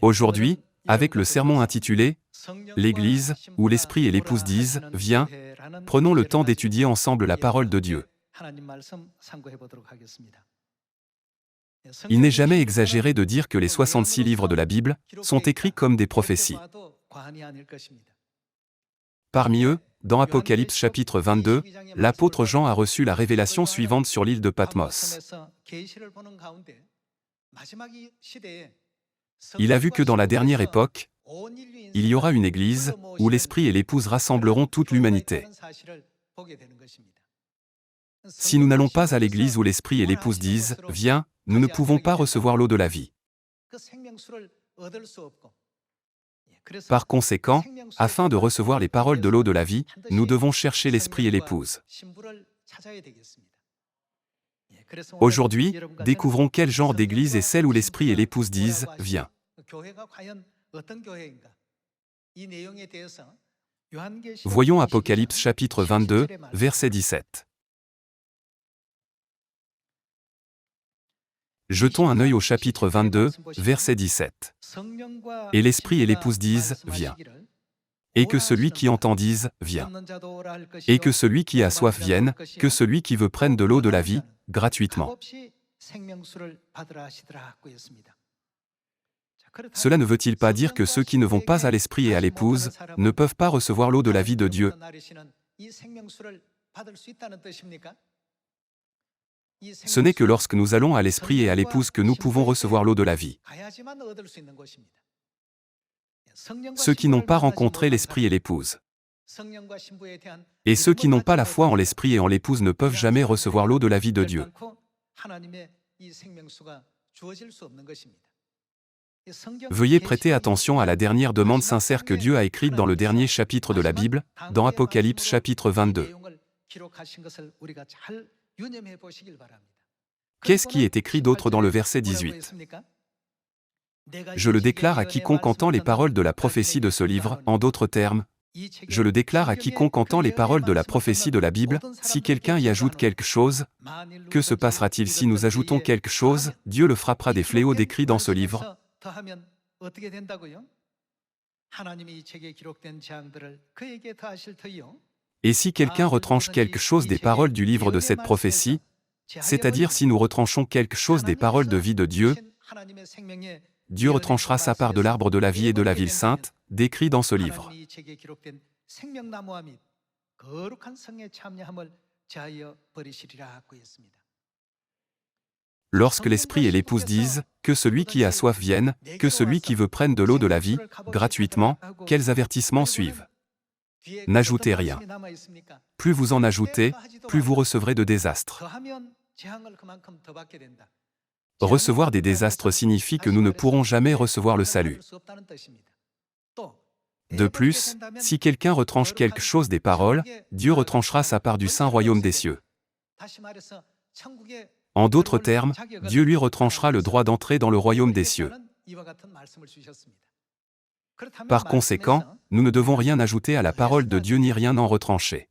Aujourd'hui, avec le sermon intitulé « L'Église, où l'Esprit et l'Épouse disent « Viens », prenons le temps d'étudier ensemble la parole de Dieu. Il n'est jamais exagéré de dire que les 66 livres de la Bible sont écrits comme des prophéties. Parmi eux, dans Apocalypse chapitre 22, l'apôtre Jean a reçu la révélation suivante sur l'île de Patmos. Il a vu que dans la dernière époque, il y aura une église où l'Esprit et l'Épouse rassembleront toute l'humanité. Si nous n'allons pas à l'église où l'Esprit et l'Épouse disent « Viens », nous ne pouvons pas recevoir l'eau de la vie. Par conséquent, afin de recevoir les paroles de l'eau de la vie, nous devons chercher l'Esprit et l'Épouse. Aujourd'hui, découvrons quel genre d'église est celle où l'Esprit et l'Épouse disent « Viens ». Voyons Apocalypse chapitre 22, verset 17. Jetons un œil au chapitre 22, verset 17. Et l'Esprit et l'Épouse disent « Viens ». Et que celui qui entend dise « Viens ». Et que celui qui a soif vienne, que celui qui veut prenne de l'eau de la vie, gratuitement. Cela ne veut-il pas dire que ceux qui ne vont pas à l'Esprit et à l'Épouse ne peuvent pas recevoir l'eau de la vie de Dieu? Ce n'est que lorsque nous allons à l'Esprit et à l'Épouse que nous pouvons recevoir l'eau de la vie. Ceux qui n'ont pas rencontré l'Esprit et l'Épouse. Et ceux qui n'ont pas la foi en l'Esprit et en l'Épouse ne peuvent jamais recevoir l'eau de la vie de Dieu. Veuillez prêter attention à la dernière demande sincère que Dieu a écrite dans le dernier chapitre de la Bible, dans Apocalypse chapitre 22. Qu'est-ce qui est écrit d'autre dans le verset 18? Je le déclare à quiconque entend les paroles de la prophétie de ce livre, en d'autres termes, je le déclare à quiconque entend les paroles de la prophétie de la Bible, si quelqu'un y ajoute quelque chose, que se passera-t-il si nous ajoutons quelque chose? Dieu le frappera des fléaux décrits dans ce livre. Et si quelqu'un retranche quelque chose des paroles du livre de cette prophétie, c'est-à-dire si nous retranchons quelque chose des paroles de vie de Dieu, Dieu retranchera sa part de l'arbre de la vie et de la ville sainte, décrit dans ce livre. Lorsque l'Esprit et l'Épouse disent « Que celui qui a soif vienne, que celui qui veut prenne de l'eau de la vie, gratuitement », quels avertissements suivent? N'ajoutez rien. Plus vous en ajoutez, plus vous recevrez de désastres. Recevoir des désastres signifie que nous ne pourrons jamais recevoir le salut. De plus, si quelqu'un retranche quelque chose des paroles, Dieu retranchera sa part du saint royaume des cieux. En d'autres termes, Dieu lui retranchera le droit d'entrer dans le royaume des cieux. Par conséquent, nous ne devons rien ajouter à la parole de Dieu ni rien en retrancher.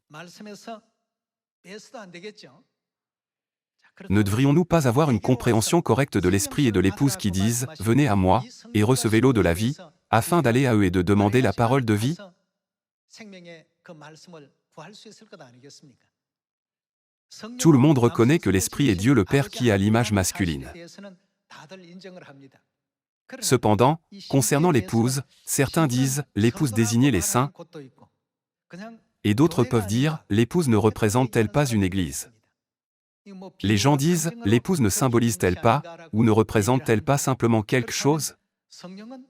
Ne devrions-nous pas avoir une compréhension correcte de l'Esprit et de l'Épouse qui disent « Venez à moi, et recevez l'eau de la vie », afin d'aller à eux et de demander la parole de vie? Tout le monde reconnaît que l'Esprit est Dieu le Père qui a l'image masculine. Cependant, concernant l'épouse, certains disent « l'épouse désignait les saints » et d'autres peuvent dire « l'épouse ne représente-t-elle pas une église ?» Les gens disent « l'épouse ne symbolise-t-elle pas, ou ne représente-t-elle pas simplement quelque chose ?»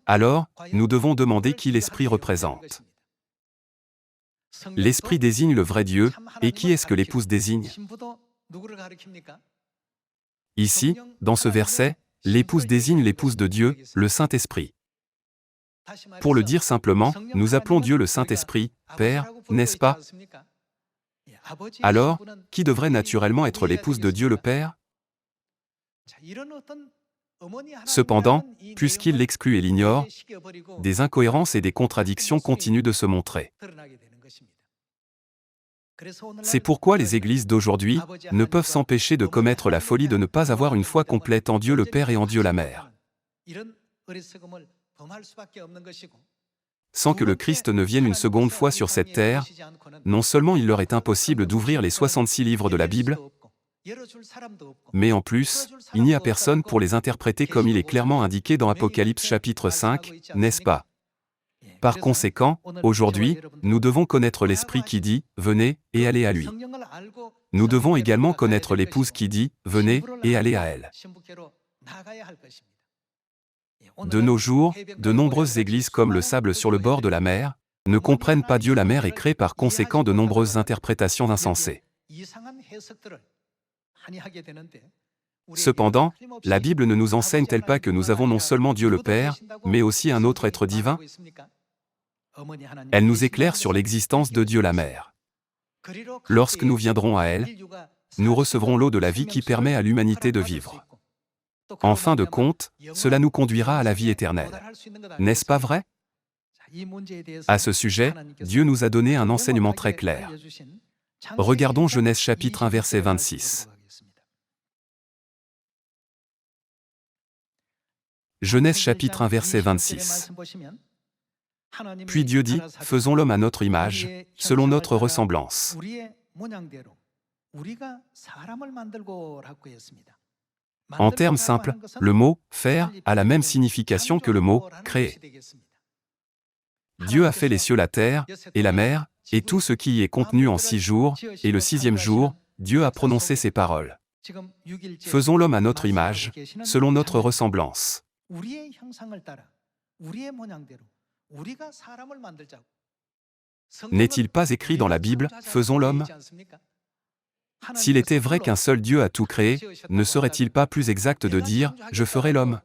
Alors, nous devons demander qui l'Esprit représente. L'Esprit désigne le vrai Dieu, et qui est-ce que l'épouse désigne? Ici, dans ce verset, l'épouse désigne l'épouse de Dieu, le Saint-Esprit. Pour le dire simplement, nous appelons Dieu le Saint-Esprit, Père, n'est-ce pas? Alors, qui devrait naturellement être l'épouse de Dieu le Père? Cependant, puisqu'il l'exclut et l'ignore, des incohérences et des contradictions continuent de se montrer. C'est pourquoi les églises d'aujourd'hui ne peuvent s'empêcher de commettre la folie de ne pas avoir une foi complète en Dieu le Père et en Dieu la Mère. Sans que le Christ ne vienne une seconde fois sur cette terre, non seulement il leur est impossible d'ouvrir les 66 livres de la Bible, mais en plus, il n'y a personne pour les interpréter comme il est clairement indiqué dans Apocalypse chapitre 5, n'est-ce pas? Par conséquent, aujourd'hui, nous devons connaître l'Esprit qui dit « Venez et allez à lui ». Nous devons également connaître l'épouse qui dit « Venez et allez à elle ». De nos jours, de nombreuses églises comme le sable sur le bord de la mer ne comprennent pas Dieu la mer et créent par conséquent de nombreuses interprétations insensées. Cependant, la Bible ne nous enseigne-t-elle pas que nous avons non seulement Dieu le Père, mais aussi un autre être divin? Elle nous éclaire sur l'existence de Dieu la Mère. Lorsque nous viendrons à elle, nous recevrons l'eau de la vie qui permet à l'humanité de vivre. En fin de compte, cela nous conduira à la vie éternelle. N'est-ce pas vrai? À ce sujet, Dieu nous a donné un enseignement très clair. Regardons Genèse chapitre 1 verset 26. Genèse chapitre 1 verset 26. Puis Dieu dit, « Faisons l'homme à notre image, selon notre ressemblance. » En termes simples, le mot « faire » a la même signification que le mot « créer ». Dieu a fait les cieux, la terre, et la mer, et tout ce qui y est contenu en 6 jours, et le 6e jour, Dieu a prononcé ces paroles. « Faisons l'homme à notre image, selon notre ressemblance. » N'est-il pas écrit dans la Bible « Faisons l'homme » ? S'il était vrai qu'un seul Dieu a tout créé, ne serait-il pas plus exact de dire « Je ferai l'homme » ?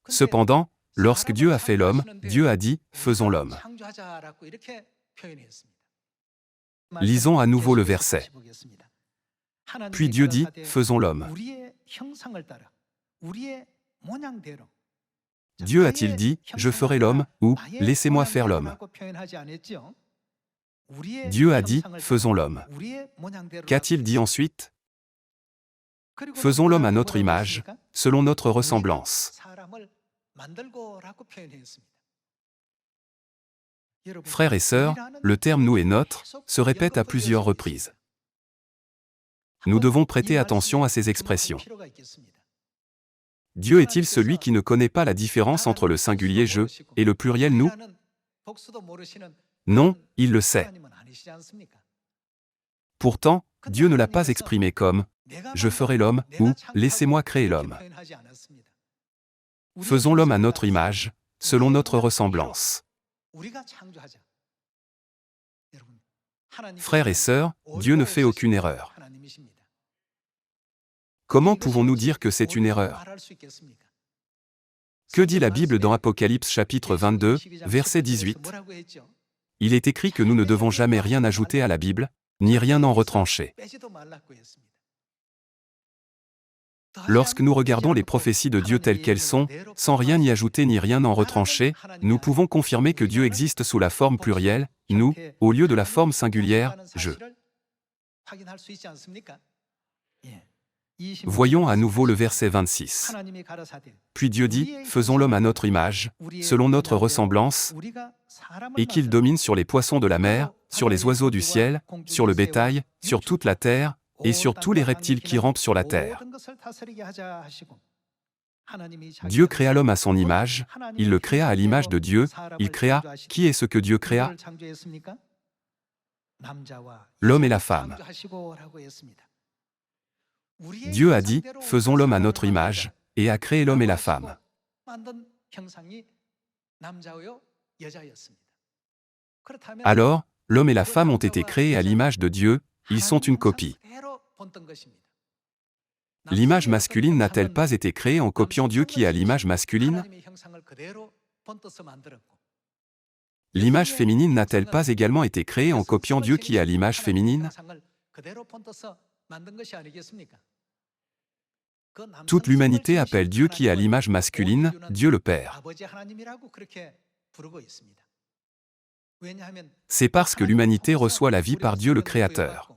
Cependant, lorsque Dieu a fait l'homme, Dieu a dit « Faisons l'homme ». Lisons à nouveau le verset. Puis Dieu dit « Faisons l'homme ». Dieu a-t-il dit « Je ferai l'homme » ou « Laissez-moi faire l'homme » ? Dieu a dit « Faisons l'homme ». Qu'a-t-il dit ensuite ? « Faisons l'homme à notre image, selon notre ressemblance. » Frères et sœurs, le terme « nous » et « notre » se répète à plusieurs reprises. Nous devons prêter attention à ces expressions. Dieu est-il celui qui ne connaît pas la différence entre le singulier « je » et le pluriel « nous » ? Non, il le sait. Pourtant, Dieu ne l'a pas exprimé comme « je ferai l'homme » ou « laissez-moi créer l'homme ». Faisons l'homme à notre image, selon notre ressemblance. Frères et sœurs, Dieu ne fait aucune erreur. Comment pouvons-nous dire que c'est une erreur? Que dit la Bible dans Apocalypse chapitre 22, verset 18? Il est écrit que nous ne devons jamais rien ajouter à la Bible, ni rien en retrancher. Lorsque nous regardons les prophéties de Dieu telles qu'elles sont, sans rien y ajouter ni rien en retrancher, nous pouvons confirmer que Dieu existe sous la forme plurielle, nous, au lieu de la forme singulière, je. Voyons à nouveau le verset 26. Puis Dieu dit, « Faisons l'homme à notre image, selon notre ressemblance, et qu'il domine sur les poissons de la mer, sur les oiseaux du ciel, sur le bétail, sur toute la terre, et sur tous les reptiles qui rampent sur la terre. » Dieu créa l'homme à son image, il le créa à l'image de Dieu, il créa, qui est ce que Dieu créa? L'homme et la femme. Dieu a dit, « Faisons l'homme à notre image » et a créé l'homme et la femme. Alors, l'homme et la femme ont été créés à l'image de Dieu, ils sont une copie. L'image masculine n'a-t-elle pas été créée en copiant Dieu qui est à l'image masculine? L'image féminine n'a-t-elle pas également été créée en copiant Dieu qui est à l'image féminine? Toute l'humanité appelle Dieu qui est à l'image masculine, Dieu le Père. C'est parce que l'humanité reçoit la vie par Dieu le Créateur.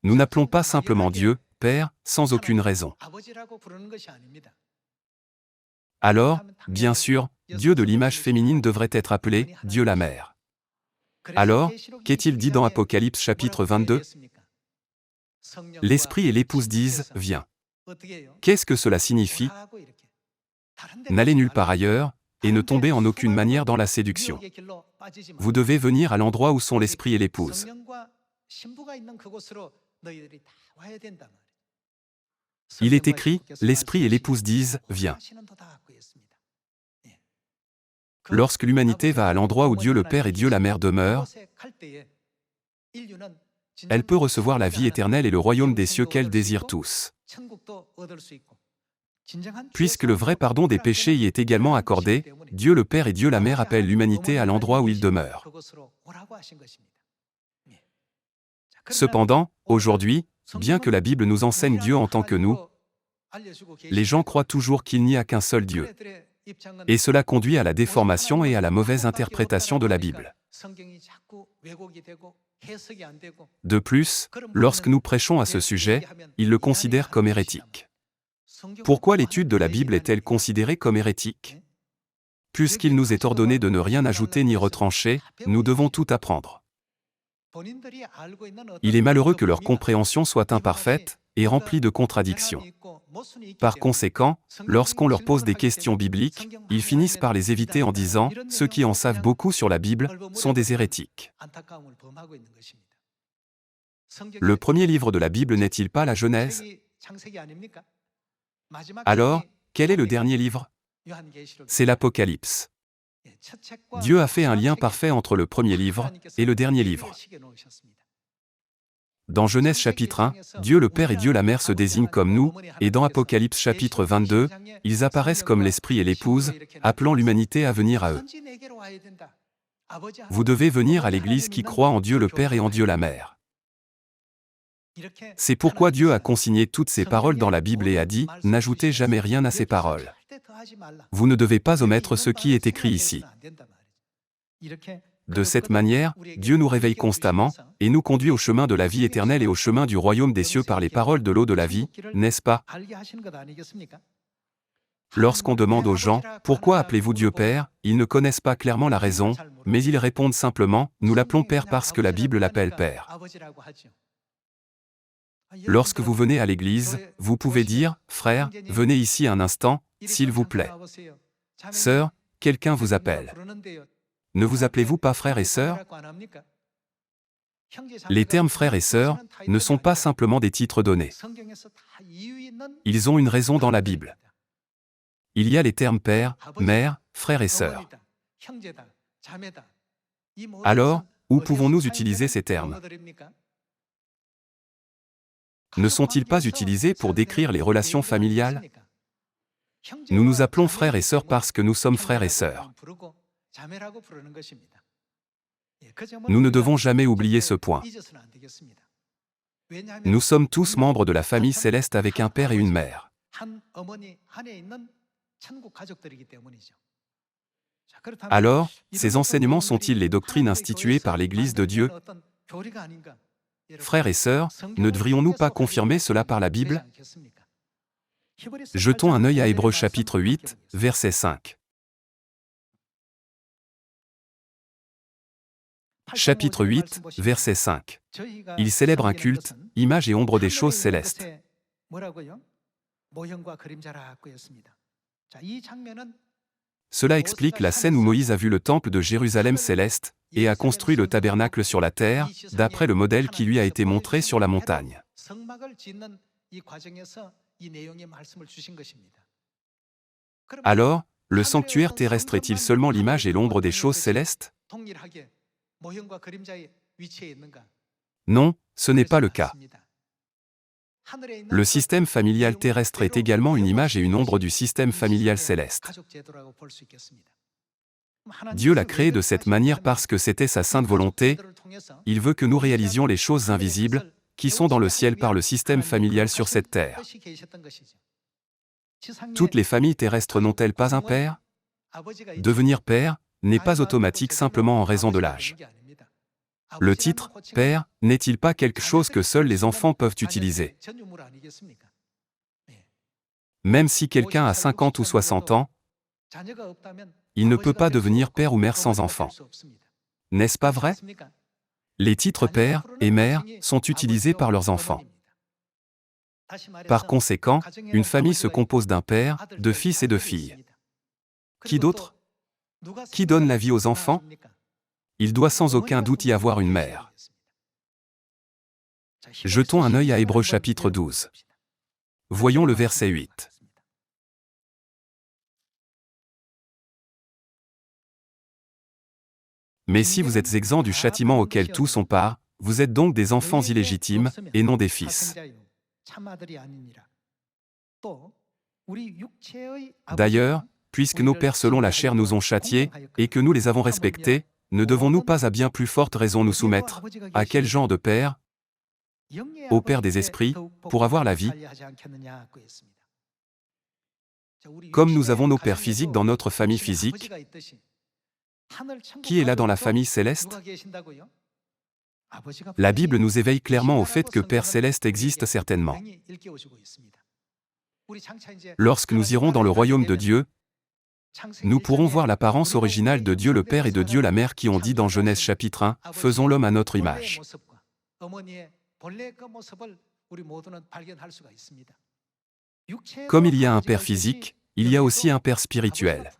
Nous n'appelons pas simplement Dieu, Père, sans aucune raison. Alors, bien sûr, Dieu de l'image féminine devrait être appelé Dieu la Mère. Alors, qu'est-il dit dans Apocalypse chapitre 22 ? L'Esprit et l'épouse disent « Viens ». Qu'est-ce que cela signifie ? N'allez nulle part ailleurs, et ne tombez en aucune manière dans la séduction. Vous devez venir à l'endroit où sont l'Esprit et l'épouse. Il est écrit, l'Esprit et l'épouse disent « Viens ». Lorsque l'humanité va à l'endroit où Dieu le Père et Dieu la Mère demeurent, elle peut recevoir la vie éternelle et le royaume des cieux qu'elle désire tous. Puisque le vrai pardon des péchés y est également accordé, Dieu le Père et Dieu la Mère appellent l'humanité à l'endroit où il demeure. Cependant, aujourd'hui, bien que la Bible nous enseigne Dieu en tant que nous, les gens croient toujours qu'il n'y a qu'un seul Dieu. Et cela conduit à la déformation et à la mauvaise interprétation de la Bible. De plus, lorsque nous prêchons à ce sujet, ils le considèrent comme hérétique. Pourquoi l'étude de la Bible est-elle considérée comme hérétique ? Puisqu'il nous est ordonné de ne rien ajouter ni retrancher, nous devons tout apprendre. Il est malheureux que leur compréhension soit imparfaite et remplie de contradictions. Par conséquent, lorsqu'on leur pose des questions bibliques, ils finissent par les éviter en disant « Ceux qui en savent beaucoup sur la Bible sont des hérétiques ». Le premier livre de la Bible n'est-il pas la Genèse ? Alors, quel est le dernier livre ? C'est l'Apocalypse. Dieu a fait un lien parfait entre le premier livre et le dernier livre. Dans Genèse chapitre 1, Dieu le Père et Dieu la Mère se désignent comme nous, et dans Apocalypse chapitre 22, ils apparaissent comme l'Esprit et l'épouse, appelant l'humanité à venir à eux. Vous devez venir à l'Église qui croit en Dieu le Père et en Dieu la Mère. C'est pourquoi Dieu a consigné toutes ces paroles dans la Bible et a dit « N'ajoutez jamais rien à ces paroles. Vous ne devez pas omettre ce qui est écrit ici. » De cette manière, Dieu nous réveille constamment, et nous conduit au chemin de la vie éternelle et au chemin du royaume des cieux par les paroles de l'eau de la vie, n'est-ce pas ? Lorsqu'on demande aux gens « Pourquoi appelez-vous Dieu Père ?», ils ne connaissent pas clairement la raison, mais ils répondent simplement « Nous l'appelons Père parce que la Bible l'appelle Père ». Lorsque vous venez à l'église, vous pouvez dire « Frère, venez ici un instant, s'il vous plaît. Sœur, quelqu'un vous appelle. Ne vous appelez-vous pas frères et sœurs ? » Les termes frères et sœurs ne sont pas simplement des titres donnés. Ils ont une raison dans la Bible. Il y a les termes père, mère, frère et sœur. Alors, où pouvons-nous utiliser ces termes ? Ne sont-ils pas utilisés pour décrire les relations familiales ? Nous nous appelons frères et sœurs parce que nous sommes frères et sœurs. Nous ne devons jamais oublier ce point. Nous sommes tous membres de la famille céleste avec un père et une mère. Alors, ces enseignements sont-ils les doctrines instituées par l'Église de Dieu ? Frères et sœurs, ne devrions-nous pas confirmer cela par la Bible ? Jetons un œil à Hébreux chapitre 8, verset 5. Chapitre 8, verset 5. Il célèbre un culte, image et ombre des choses célestes. Cela explique la scène où Moïse a vu le temple de Jérusalem céleste, et a construit le tabernacle sur la terre, d'après le modèle qui lui a été montré sur la montagne. Alors, le sanctuaire terrestre est-il seulement l'image et l'ombre des choses célestes ? Non, ce n'est pas le cas. Le système familial terrestre est également une image et une ombre du système familial céleste. Dieu l'a créé de cette manière parce que c'était sa sainte volonté. Il veut que nous réalisions les choses invisibles, qui sont dans le ciel par le système familial sur cette terre. Toutes les familles terrestres n'ont-elles pas un père ? Devenir père n'est pas automatique simplement en raison de l'âge. Le titre « Père » n'est-il pas quelque chose que seuls les enfants peuvent utiliser? Même si quelqu'un a 50 ou 60 ans, il ne peut pas devenir père ou mère sans enfant. N'est-ce pas vrai? Les titres père et mère sont utilisés par leurs enfants. Par conséquent, une famille se compose d'un père, de fils et de filles. Qui d'autre? Qui donne la vie aux enfants? Il doit sans aucun doute y avoir une mère. Jetons un œil à Hébreux chapitre 12. Voyons le verset 8. Mais si vous êtes exempts du châtiment auquel tous ont part, vous êtes donc des enfants illégitimes, et non des fils. D'ailleurs, puisque nos pères selon la chair nous ont châtiés, et que nous les avons respectés, ne devons-nous pas à bien plus forte raison nous soumettre? À quel genre de père? Au Père des esprits, pour avoir la vie. Comme nous avons nos pères physiques dans notre famille physique, qui est là dans la famille céleste? La Bible nous éveille clairement au fait que Père céleste existe certainement. Lorsque nous irons dans le royaume de Dieu, nous pourrons voir l'apparence originale de Dieu le Père et de Dieu la Mère qui ont dit dans Genèse chapitre 1, « Faisons l'homme à notre image ». Comme il y a un Père physique, il y a aussi un Père spirituel.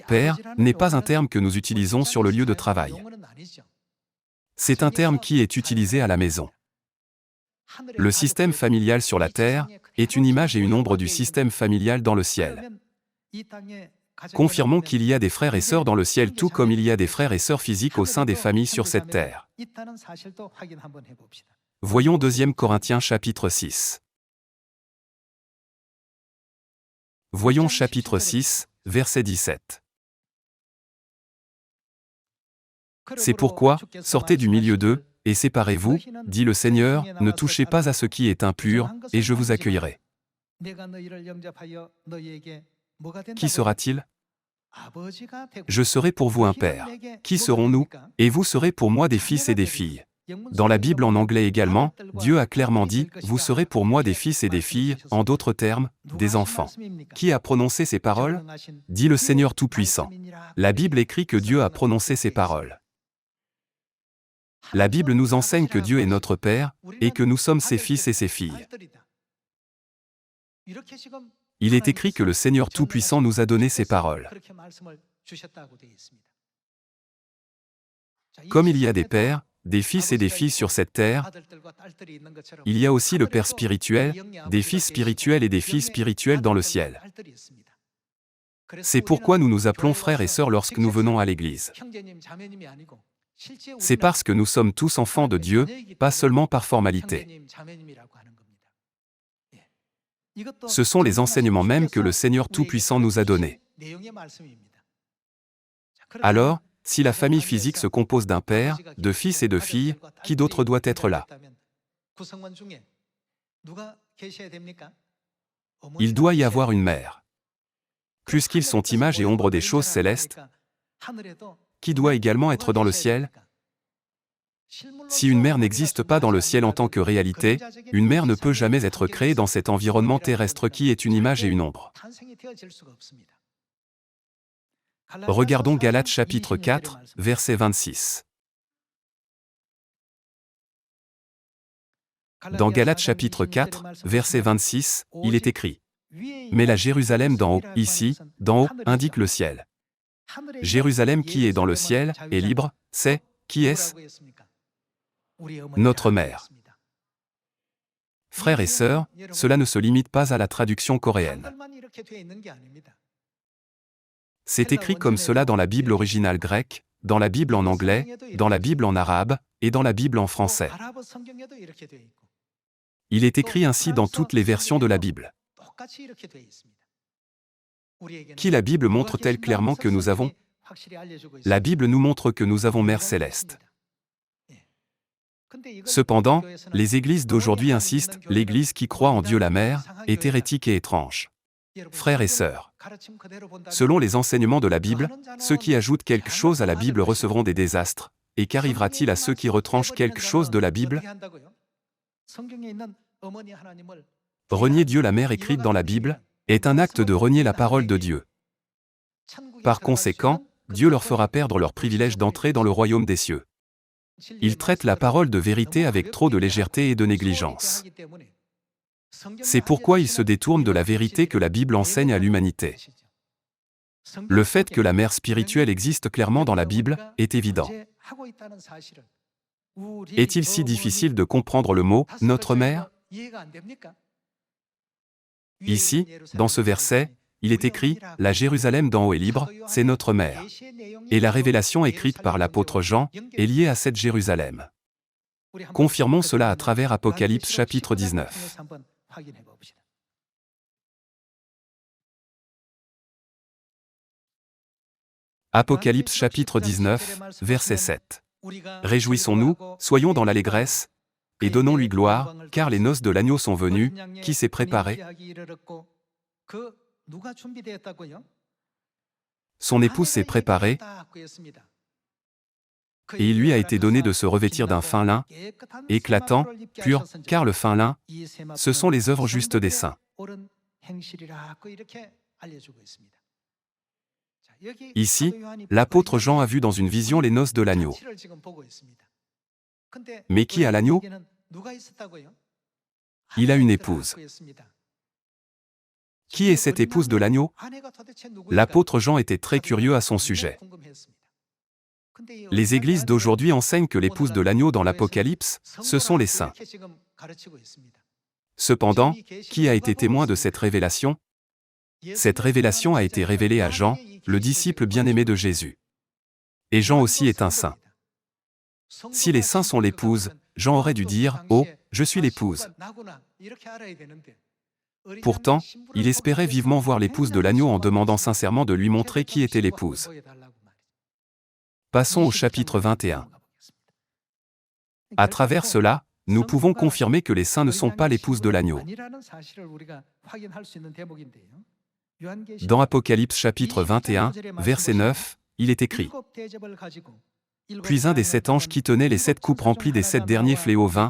Père n'est pas un terme que nous utilisons sur le lieu de travail. C'est un terme qui est utilisé à la maison. Le système familial sur la terre est une image et une ombre du système familial dans le ciel. Confirmons qu'il y a des frères et sœurs dans le ciel tout comme il y a des frères et sœurs physiques au sein des familles sur cette terre. Voyons 2 Corinthiens chapitre 6. Voyons chapitre 6, verset 17. C'est pourquoi, sortez du milieu d'eux, et séparez-vous, dit le Seigneur, ne touchez pas à ce qui est impur, et je vous accueillerai. Qui sera-t-il? Je serai pour vous un père. Qui serons-nous? Et vous serez pour moi des fils et des filles. Dans la Bible en anglais également, Dieu a clairement dit, vous serez pour moi des fils et des filles, en d'autres termes, des enfants. Qui a prononcé ces paroles? Dit le Seigneur Tout-Puissant. La Bible écrit que Dieu a prononcé ces paroles. La Bible nous enseigne que Dieu est notre Père, et que nous sommes ses fils et ses filles. Il est écrit que le Seigneur Tout-Puissant nous a donné ces paroles. Comme il y a des pères, des fils et des filles sur cette terre, il y a aussi le Père spirituel, des fils spirituels et des filles spirituelles dans le ciel. C'est pourquoi nous nous appelons frères et sœurs lorsque nous venons à l'Église. C'est parce que nous sommes tous enfants de Dieu, pas seulement par formalité. Ce sont les enseignements mêmes que le Seigneur Tout-Puissant nous a donnés. Alors, si la famille physique se compose d'un père, de fils et de filles, qui d'autre doit être là? Il doit y avoir une mère. Puisqu'ils sont image et ombre des choses célestes, qui doit également être dans le ciel? Si une mère n'existe pas dans le ciel en tant que réalité, une mère ne peut jamais être créée dans cet environnement terrestre qui est une image et une ombre. Regardons Galates chapitre 4, verset 26. Dans Galates chapitre 4, verset 26, il est écrit « Mais la Jérusalem d'en haut, ici, d'en haut, indique le ciel. Jérusalem qui est dans le ciel, est libre, c'est, qui est-ce? Notre mère. » Frères et sœurs, cela ne se limite pas à la traduction coréenne. C'est écrit comme cela dans la Bible originale grecque, dans la Bible en anglais, dans la Bible en arabe, et dans la Bible en français. Il est écrit ainsi dans toutes les versions de la Bible. Qui la Bible montre-t-elle clairement que nous avons? La Bible nous montre que nous avons Mère Céleste. Cependant, les églises d'aujourd'hui insistent, l'Église qui croit en Dieu la Mère, est hérétique et étrange. Frères et sœurs, selon les enseignements de la Bible, ceux qui ajoutent quelque chose à la Bible recevront des désastres, Et qu'arrivera-t-il à ceux qui retranchent quelque chose de la Bible? Renier Dieu la mère écrite dans la Bible est un acte de renier la parole de Dieu. Par conséquent, Dieu leur fera perdre leur privilège d'entrer dans le royaume des cieux. Ils traitent la parole de vérité avec trop de légèreté et de négligence. C'est pourquoi ils se détournent de la vérité que la Bible enseigne à l'humanité. Le fait que la mère spirituelle existe clairement dans la Bible est évident. Est-il si difficile de comprendre le mot « notre mère » ? Ici, dans ce verset, il est écrit « La Jérusalem d'en haut est libre, c'est notre mère ». Et la révélation écrite par l'apôtre Jean est liée à cette Jérusalem. Confirmons cela à travers Apocalypse chapitre 19. Apocalypse chapitre 19, verset 7. Réjouissons-nous, soyons dans l'allégresse, et donnons-lui gloire, car les noces de l'agneau sont venues, qui s'est préparé? Son épouse s'est préparée, et il lui a été donné de se revêtir d'un fin lin, éclatant, pur, car le fin lin, ce sont les œuvres justes des saints. Ici, l'apôtre Jean a vu dans une vision les noces de l'agneau. Mais qui a l'agneau? Il a une épouse. Qui est cette épouse de l'agneau? L'apôtre Jean était très curieux à son sujet. Les églises d'aujourd'hui enseignent que l'épouse de l'agneau dans l'Apocalypse, ce sont les saints. Cependant, qui a été témoin de cette révélation? Cette révélation a été révélée à Jean, le disciple bien-aimé de Jésus. Et Jean aussi est un saint. Si les saints sont l'épouse, Jean aurait dû dire « Oh, je suis l'épouse ». Pourtant, il espérait vivement voir l'épouse de l'agneau en demandant sincèrement de lui montrer qui était l'épouse. Passons au chapitre 21. À travers cela, nous pouvons confirmer que les saints ne sont pas l'épouse de l'agneau. Dans Apocalypse chapitre 21, verset 9, il est écrit « Puis un des 7 anges qui tenait les 7 coupes remplies des 7 derniers fléaux vint,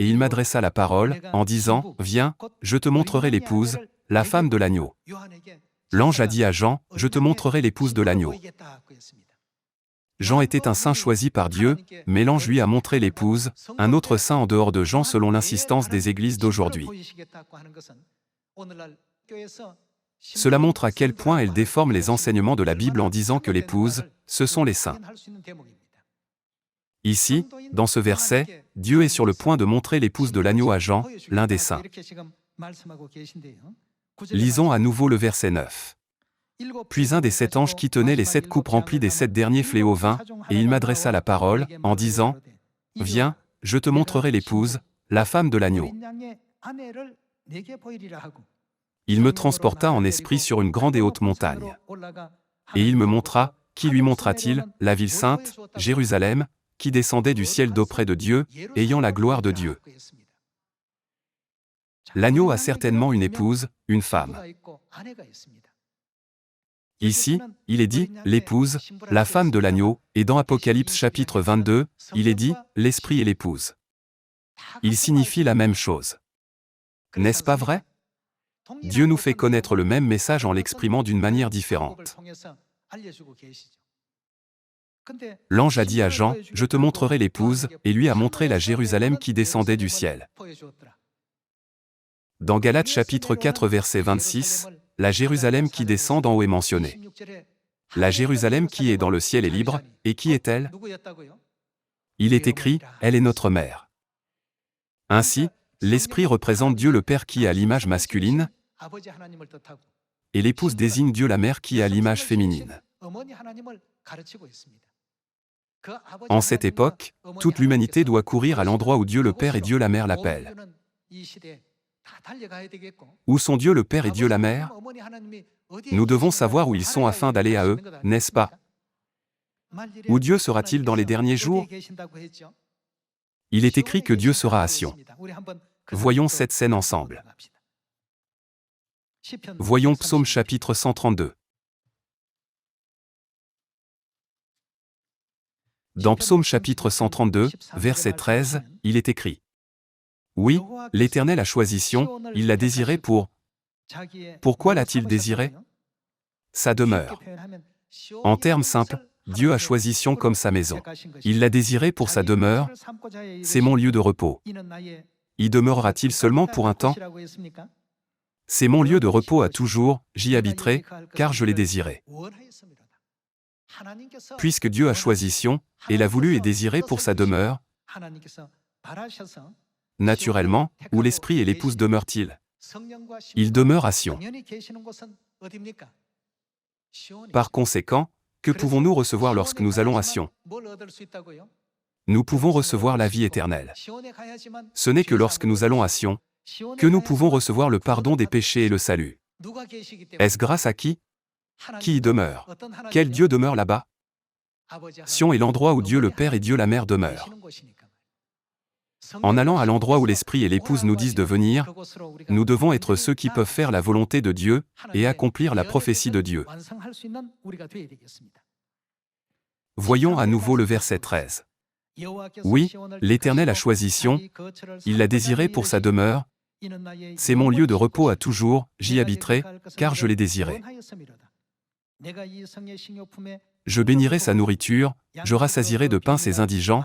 et il m'adressa la parole, en disant, « Viens, je te montrerai l'épouse, la femme de l'agneau. » L'ange a dit à Jean, « Je te montrerai l'épouse de l'agneau. » Jean était un saint choisi par Dieu, mais l'ange lui a montré l'épouse, un autre saint en dehors de Jean selon l'insistance des églises d'aujourd'hui. Cela montre à quel point elle déforme les enseignements de la Bible en disant que l'épouse, ce sont les saints. Ici, dans ce verset, Dieu est sur le point de montrer l'épouse de l'agneau à Jean, l'un des saints. Lisons à nouveau le verset 9. Puis un des 7 anges qui tenait les 7 coupes remplies des 7 derniers fléaux vint, et il m'adressa la parole, en disant, « Viens, je te montrerai l'épouse, la femme de l'agneau. » Il me transporta en esprit sur une grande et haute montagne. Et il me montra, qui lui montra-t-il, la ville sainte, Jérusalem, qui descendait du ciel d'auprès de Dieu, ayant la gloire de Dieu. L'agneau a certainement une épouse, une femme. Ici, il est dit « l'épouse, la femme de l'agneau », et dans Apocalypse chapitre 22, il est dit « l'esprit et l'épouse ». Il signifie la même chose. N'est-ce pas vrai? Dieu nous fait connaître le même message en l'exprimant d'une manière différente. L'ange a dit à Jean, « Je te montrerai l'épouse », et lui a montré la Jérusalem qui descendait du ciel. Dans Galates chapitre 4 verset 26, la Jérusalem qui descend d'en haut est mentionnée. La Jérusalem qui est dans le ciel est libre, et qui est-elle? Il est écrit, elle est notre mère. Ainsi, l'Esprit représente Dieu le Père qui est à l'image masculine, et l'épouse désigne Dieu la mère qui est à l'image féminine. En cette époque, toute l'humanité doit courir à l'endroit où Dieu le Père et Dieu la Mère l'appellent. Où sont Dieu le Père et Dieu la Mère? Nous devons savoir où ils sont afin d'aller à eux, n'est-ce pas? Où Dieu sera-t-il dans les derniers jours? Il est écrit que Dieu sera à Sion. Voyons cette scène ensemble. Voyons Psaume chapitre 132. Dans Psaume chapitre 132, verset 13, il est écrit: Oui, l'Éternel a choisi Sion, il l'a désiré pour... Pourquoi l'a-t-il désiré? Sa demeure. En termes simples, Dieu a choisi Sion comme sa maison. Il l'a désiré pour sa demeure, c'est mon lieu de repos. Y demeurera-t-il seulement pour un temps? C'est mon lieu de repos à toujours, j'y habiterai, car je l'ai désiré. Puisque Dieu a choisi Sion, et l'a voulu et désiré pour sa demeure, naturellement, où l'Esprit et l'Épouse demeurent-ils? Ils demeurent à Sion. Par conséquent, que pouvons-nous recevoir lorsque nous allons à Sion? Nous pouvons recevoir la vie éternelle. Ce n'est que lorsque nous allons à Sion que nous pouvons recevoir le pardon des péchés et le salut. Est-ce grâce à qui? Qui y demeure? Quel Dieu demeure là-bas? Sion est l'endroit où Dieu le Père et Dieu la Mère demeurent. En allant à l'endroit où l'Esprit et l'Épouse nous disent de venir, nous devons être ceux qui peuvent faire la volonté de Dieu et accomplir la prophétie de Dieu. Voyons à nouveau le verset 13. Oui, l'Éternel a choisi Sion, il l'a désiré pour sa demeure, c'est mon lieu de repos à toujours, j'y habiterai, car je l'ai désiré. Je bénirai sa nourriture, je rassasierai de pain ses indigents,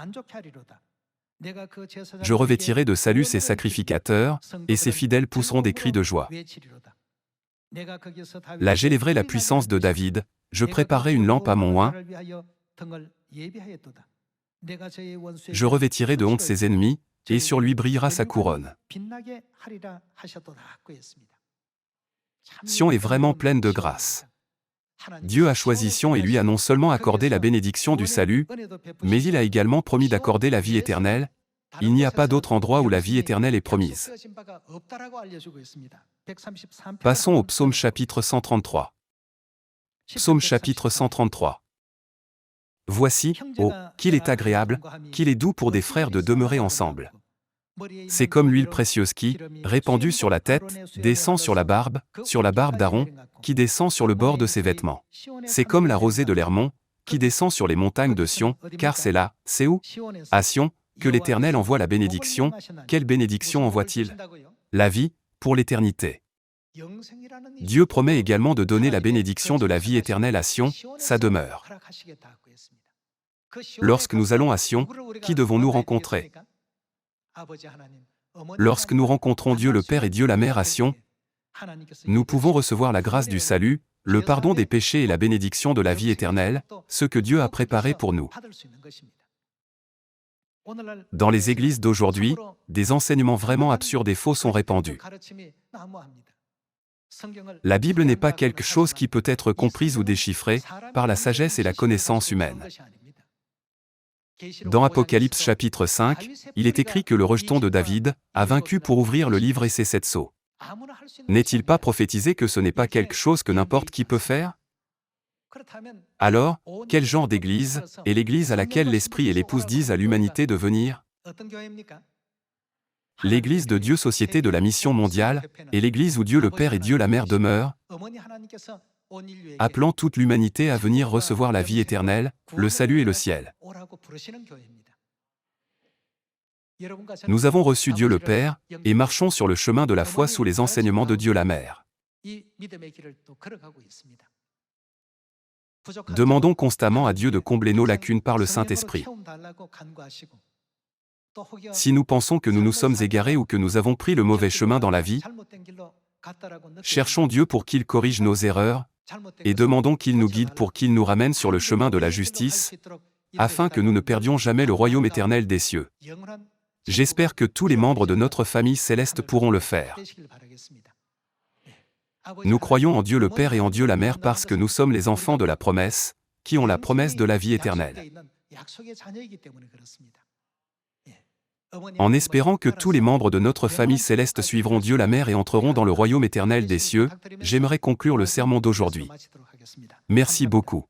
je revêtirai de salut ses sacrificateurs, et ses fidèles pousseront des cris de joie. Là j'élèverai la puissance de David, je préparerai une lampe à mon oint, je revêtirai de honte ses ennemis, et sur lui brillera sa couronne. Sion est vraiment pleine de grâce. Dieu a choisi Sion et lui a non seulement accordé la bénédiction du salut, mais il a également promis d'accorder la vie éternelle. Il n'y a pas d'autre endroit où la vie éternelle est promise. Passons au psaume chapitre 133. Psaume chapitre 133. Voici, oh, qu'il est agréable, qu'il est doux pour des frères de demeurer ensemble. C'est comme l'huile précieuse qui, répandue sur la tête, descend sur la barbe d'Aaron, qui descend sur le bord de ses vêtements. C'est comme la rosée de l'Hermon, qui descend sur les montagnes de Sion, car c'est là, c'est où? À Sion, que l'Éternel envoie la bénédiction. Quelle bénédiction envoie-t-il? La vie, pour l'éternité. Dieu promet également de donner la bénédiction de la vie éternelle à Sion, sa demeure. Lorsque nous allons à Sion, qui devons-nous rencontrer? Lorsque nous rencontrons Dieu le Père et Dieu la Mère à Sion, nous pouvons recevoir la grâce du salut, le pardon des péchés et la bénédiction de la vie éternelle, ce que Dieu a préparé pour nous. Dans les églises d'aujourd'hui, des enseignements vraiment absurdes et faux sont répandus. La Bible n'est pas quelque chose qui peut être comprise ou déchiffrée par la sagesse et la connaissance humaine. Dans Apocalypse chapitre 5, il est écrit que le rejeton de David a vaincu pour ouvrir le livre et ses 7 sceaux. N'est-il pas prophétisé que ce n'est pas quelque chose que n'importe qui peut faire? Alors, quel genre d'église est l'église à laquelle l'Esprit et l'Épouse disent à l'humanité de venir? L'église de Dieu, société de la mission mondiale, est l'église où Dieu le Père et Dieu la Mère demeurent, appelant toute l'humanité à venir recevoir la vie éternelle, le salut et le ciel. Nous avons reçu Dieu le Père, et marchons sur le chemin de la foi sous les enseignements de Dieu la Mère. Demandons constamment à Dieu de combler nos lacunes par le Saint-Esprit. Si nous pensons que nous nous sommes égarés ou que nous avons pris le mauvais chemin dans la vie, cherchons Dieu pour qu'il corrige nos erreurs, et demandons qu'il nous guide pour qu'il nous ramène sur le chemin de la justice, afin que nous ne perdions jamais le royaume éternel des cieux. J'espère que tous les membres de notre famille céleste pourront le faire. Nous croyons en Dieu le Père et en Dieu la Mère parce que nous sommes les enfants de la promesse, qui ont la promesse de la vie éternelle. En espérant que tous les membres de notre famille céleste suivront Dieu la Mère et entreront dans le royaume éternel des cieux, j'aimerais conclure le sermon d'aujourd'hui. Merci beaucoup.